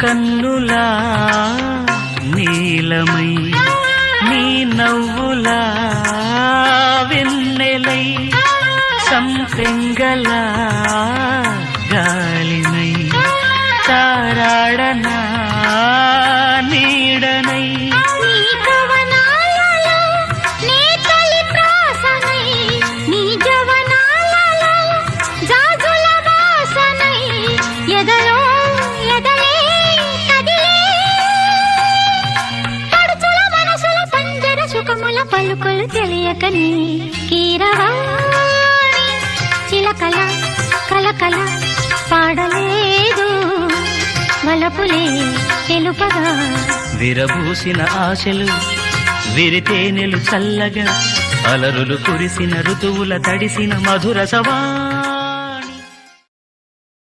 కన్నులా నీలమై నీ నవ్వులా వెన్నెలై సంపెంగలా గాలినై తారాడనా నీడనై పలుకులు తెలియకని కీరవాణి చిలకల కలకల పాడలేదు వలపులే తెలుపగా విరబూసిన ఆశలు విరితేనెలు చల్లగా అలరులు కురిసిన ఋతువుల తడిసిన మధుర సవా